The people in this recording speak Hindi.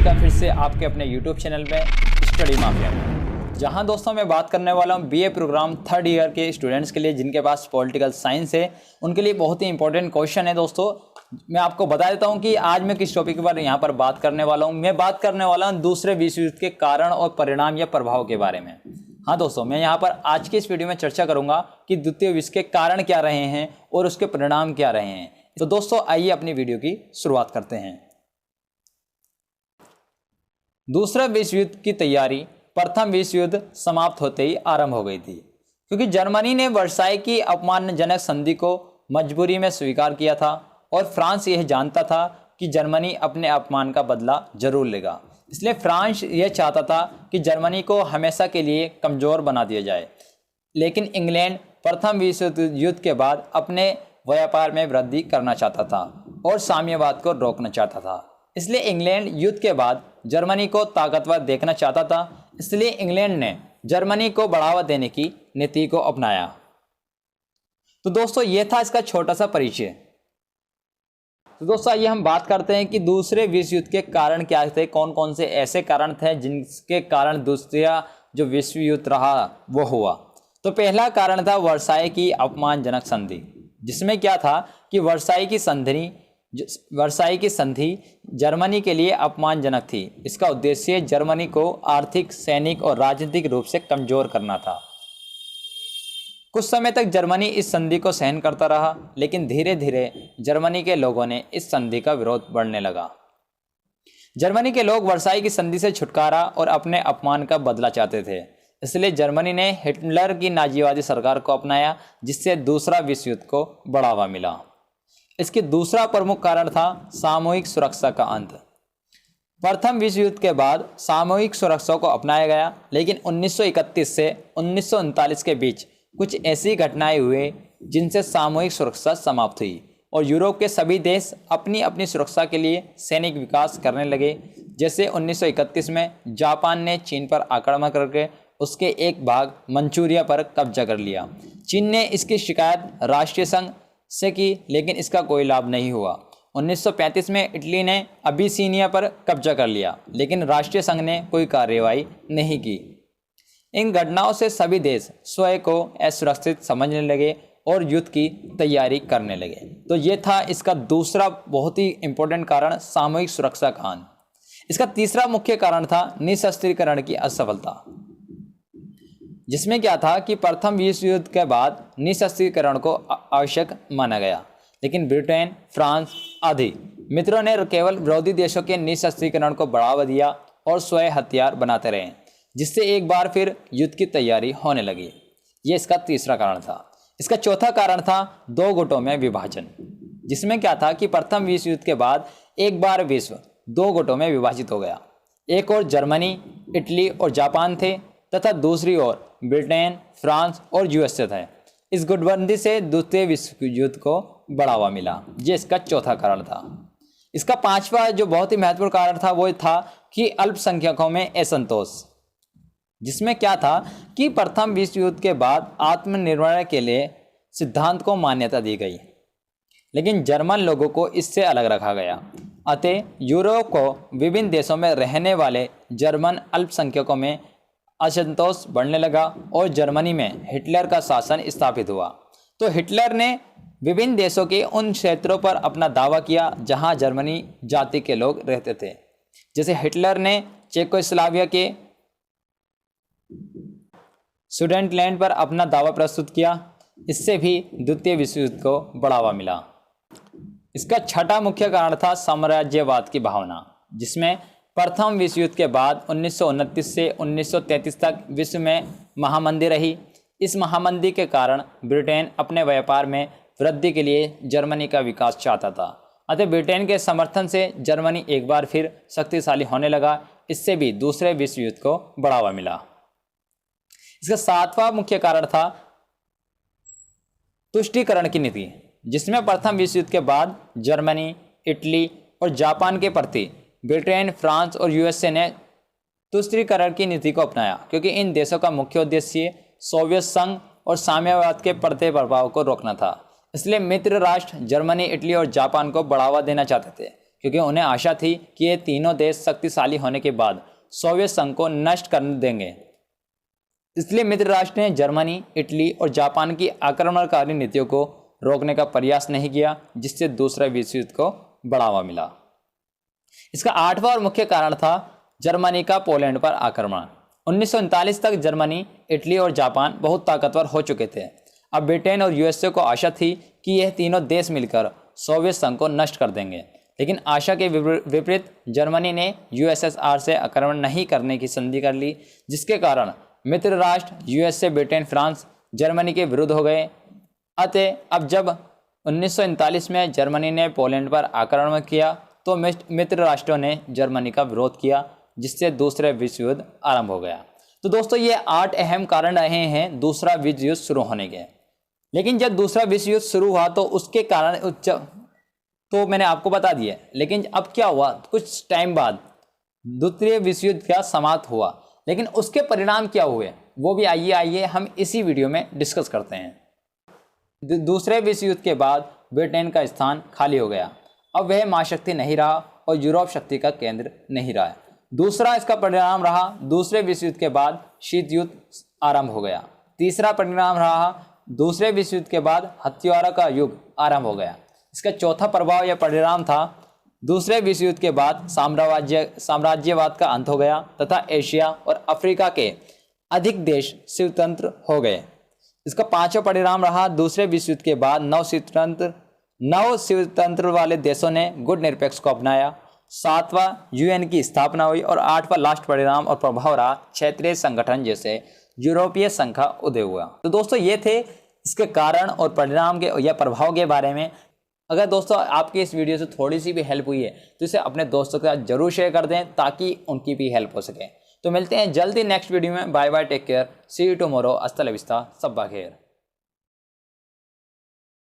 का फिर से आपके अपने YouTube चैनल में स्टडी माफिया में, जहां दोस्तों मैं बात करने वाला हूं बीए प्रोग्राम थर्ड ईयर के स्टूडेंट्स के लिए जिनके पास पॉलिटिकल साइंस है। उनके लिए बहुत ही इंपॉर्टेंट क्वेश्चन है दोस्तों। मैं आपको बता देता हूं कि आज मैं किस टॉपिक पर यहां पर बात करने वाला हूं। मैं बात करने वाला हूं दूसरे विश्व युद्ध के कारण और परिणाम या प्रभाव के बारे में। हाँ दोस्तों, मैं यहाँ पर आज की इस वीडियो में चर्चा करूंगा कि द्वितीय विश्व के कारण क्या रहे हैं और उसके परिणाम क्या रहे हैं। तो दोस्तों आइए अपनी वीडियो की शुरुआत करते हैं। दूसरा विश्व युद्ध की तैयारी प्रथम विश्व युद्ध समाप्त होते ही आरंभ हो गई थी, क्योंकि जर्मनी ने वर्साई की अपमानजनक संधि को मजबूरी में स्वीकार किया था और फ्रांस यह जानता था कि जर्मनी अपने अपमान का बदला जरूर लेगा। इसलिए फ्रांस यह चाहता था कि जर्मनी को हमेशा के लिए कमज़ोर बना दिया जाए। लेकिन इंग्लैंड प्रथम विश्व युद्ध के बाद अपने व्यापार में वृद्धि करना चाहता था और साम्यवाद को रोकना चाहता था। इसलिए इंग्लैंड युद्ध के बाद जर्मनी को ताकतवर देखना चाहता था। इसलिए इंग्लैंड ने जर्मनी को बढ़ावा देने की नीति को अपनाया। तो दोस्तों यह था इसका छोटा सा परिचय। तो दोस्तों आइए हम बात करते हैं कि दूसरे विश्व युद्ध के कारण क्या थे, कौन कौन से ऐसे कारण थे जिनके कारण दूसरा जो विश्व युद्ध रहा वो हुआ। तो पहला कारण था वर्साई की अपमानजनक संधि, जिसमें क्या था कि वर्साई की संधि जर्मनी के लिए अपमानजनक थी। इसका उद्देश्य जर्मनी को आर्थिक, सैनिक और राजनीतिक रूप से कमजोर करना था। कुछ समय तक जर्मनी इस संधि को सहन करता रहा, लेकिन धीरे धीरे जर्मनी के लोगों ने इस संधि का विरोध बढ़ने लगा। जर्मनी के लोग वर्साई की संधि से छुटकारा और अपने अपमान का बदला चाहते थे। इसलिए जर्मनी ने हिटलर की नाजीवादी सरकार को अपनाया, जिससे दूसरा विश्व युद्ध को बढ़ावा मिला। इसके दूसरा प्रमुख कारण था सामूहिक सुरक्षा का अंत। प्रथम विश्व युद्ध के बाद सामूहिक सुरक्षा को अपनाया गया, लेकिन 1931 से 1939 के बीच कुछ ऐसी घटनाएं हुई जिनसे सामूहिक सुरक्षा समाप्त हुई और यूरोप के सभी देश अपनी अपनी सुरक्षा के लिए सैनिक विकास करने लगे। जैसे 1931 में जापान ने चीन पर आक्रमण करके उसके एक भाग मंचूरिया पर कब्जा कर लिया। चीन ने इसकी शिकायत राष्ट्रीय संघ से की, लेकिन इसका कोई लाभ नहीं हुआ। 1935 में इटली ने अबिसीनिया पर कब्जा कर लिया, लेकिन राष्ट्रीय संघ ने कोई कार्रवाई नहीं की। इन घटनाओं से सभी देश स्वयं को असुरक्षित समझने लगे और युद्ध की तैयारी करने लगे। तो ये था इसका दूसरा बहुत ही इंपॉर्टेंट कारण, सामूहिक सुरक्षा का अंत। इसका तीसरा मुख्य कारण था निशस्त्रीकरण की असफलता, जिसमें क्या था कि प्रथम विश्व युद्ध के बाद निशस्त्रीकरण को आवश्यक माना गया, लेकिन ब्रिटेन, फ्रांस आदि मित्रों ने केवल विरोधी देशों के निशस्त्रीकरण को बढ़ावा दिया और स्वयं हथियार बनाते रहे, जिससे एक बार फिर युद्ध की तैयारी होने लगी। ये इसका तीसरा कारण था। इसका चौथा कारण था दो गुटों में विभाजन, जिसमें क्या था कि प्रथम विश्व युद्ध के बाद एक बार विश्व दो गुटों में विभाजित हो गया। एक ओर जर्मनी, इटली और जापान थे तथा दूसरी ओर ब्रिटेन, फ्रांस और यूएसए थे। इस गुटबंदी से द्वितीय विश्व युद्ध को बढ़ावा मिला। ये इसका चौथा कारण था। इसका पांचवा जो बहुत ही महत्वपूर्ण कारण था वो था कि अल्पसंख्यकों में असंतोष, जिसमें क्या था कि प्रथम विश्व युद्ध के बाद आत्मनिर्भर के लिए सिद्धांत को मान्यता दी गई, लेकिन जर्मन लोगों को इससे अलग रखा गया। अतः यूरोप को विभिन्न देशों में रहने वाले जर्मन अल्पसंख्यकों में असंतोष बढ़ने लगा और जर्मनी में हिटलर का शासन स्थापित हुआ। तो हिटलर ने विभिन्न देशों के उन क्षेत्रों पर अपना दावा किया जहां जर्मनी जाति के लोग रहते थे। जैसे हिटलर ने चेकोस्लोवाकिया के सुडेटलैंड पर अपना दावा प्रस्तुत किया। इससे भी द्वितीय विश्व युद्ध को बढ़ावा मिला। इसका छठा मुख्य कारण था साम्राज्यवाद की भावना, जिसमें प्रथम विश्व युद्ध के बाद 1929 से 1933 तक विश्व में महामंदी रही। इस महामंदी के कारण ब्रिटेन अपने व्यापार में वृद्धि के लिए जर्मनी का विकास चाहता था। अतः ब्रिटेन के समर्थन से जर्मनी एक बार फिर शक्तिशाली होने लगा। इससे भी दूसरे विश्व युद्ध को बढ़ावा मिला। इसका सातवां मुख्य कारण था तुष्टीकरण की नीति, जिसमें प्रथम विश्व युद्ध के बाद जर्मनी, इटली और जापान के प्रति ब्रिटेन, फ्रांस और यूएसए ने तुष्टीकरण की नीति को अपनाया, क्योंकि इन देशों का मुख्य उद्देश्य सोवियत संघ और साम्यवाद के बढ़ते प्रभाव को रोकना था। इसलिए मित्र राष्ट्र जर्मनी, इटली और जापान को बढ़ावा देना चाहते थे, क्योंकि उन्हें आशा थी कि ये तीनों देश शक्तिशाली होने के बाद सोवियत संघ को नष्ट कर देंगे। इसलिए मित्र राष्ट्र ने जर्मनी, इटली और जापान की आक्रमणकारी नीतियों को रोकने का प्रयास नहीं किया, जिससे दूसरे विश्व युद्ध को बढ़ावा मिला। इसका 8वां और मुख्य कारण था जर्मनी का पोलैंड पर आक्रमण। 1939 तक जर्मनी, इटली और जापान बहुत ताकतवर हो चुके थे। अब ब्रिटेन और यूएसए को आशा थी कि यह तीनों देश मिलकर सोवियत संघ को नष्ट कर देंगे, लेकिन आशा के विपरीत जर्मनी ने यूएसएसआर से आक्रमण नहीं करने की संधि कर ली, जिसके कारण मित्र राष्ट्र यूएसए, ब्रिटेन, फ्रांस जर्मनी के विरुद्ध हो गए। अतः अब जब 1939 में जर्मनी ने पोलैंड पर आक्रमण किया तो मित्र राष्ट्रों ने जर्मनी का विरोध किया, जिससे दूसरे विश्व युद्ध आरंभ हो गया। तो दोस्तों ये 8 अहम कारण रहे हैं दूसरा विश्व युद्ध शुरू होने के। लेकिन जब दूसरा विश्व युद्ध शुरू हुआ तो उसके कारण तो मैंने आपको बता दिया, लेकिन अब क्या हुआ, कुछ टाइम बाद द्वितीय विश्व युद्ध का समाप्त हुआ, लेकिन उसके परिणाम क्या हुए वो भी आइए हम इसी वीडियो में डिस्कस करते हैं। दूसरे विश्व युद्ध के बाद ब्रिटेन का स्थान खाली हो गया। अब वह महाशक्ति नहीं रहा और यूरोप शक्ति का केंद्र नहीं रहा है। दूसरा इसका परिणाम रहा, दूसरे विश्व युद्ध के बाद शीत युद्ध आरंभ हो गया। तीसरा परिणाम रहा, दूसरे विश्व युद्ध के बाद हथियारों का युग आरंभ हो गया। इसका चौथा प्रभाव या परिणाम था, दूसरे विश्व युद्ध के बाद साम्राज्यवाद का अंत हो गया तथा एशिया और अफ्रीका के अधिक देश स्वतंत्र हो गए। इसका 5वां परिणाम रहा, दूसरे विश्व युद्ध के बाद नव स्वतंत्र वाले देशों ने गुट निरपेक्ष को अपनाया। 7वां यूएन की स्थापना हुई और 8वां लास्ट परिणाम और प्रभाव रहा, क्षेत्रीय संगठन जैसे यूरोपीय संघ का उदय हुआ। तो दोस्तों ये थे इसके कारण और परिणाम के या प्रभाव के बारे में। अगर दोस्तों आपकी इस वीडियो से थोड़ी सी भी हेल्प हुई है तो इसे अपने दोस्तों के साथ जरूर शेयर कर दें ताकि उनकी भी हेल्प हो सके। तो मिलते हैं जल्दी नेक्स्ट वीडियो में। Bye bye, take care, see you tomorrow, अस्ता ला विस्ता, सब्बा खैर।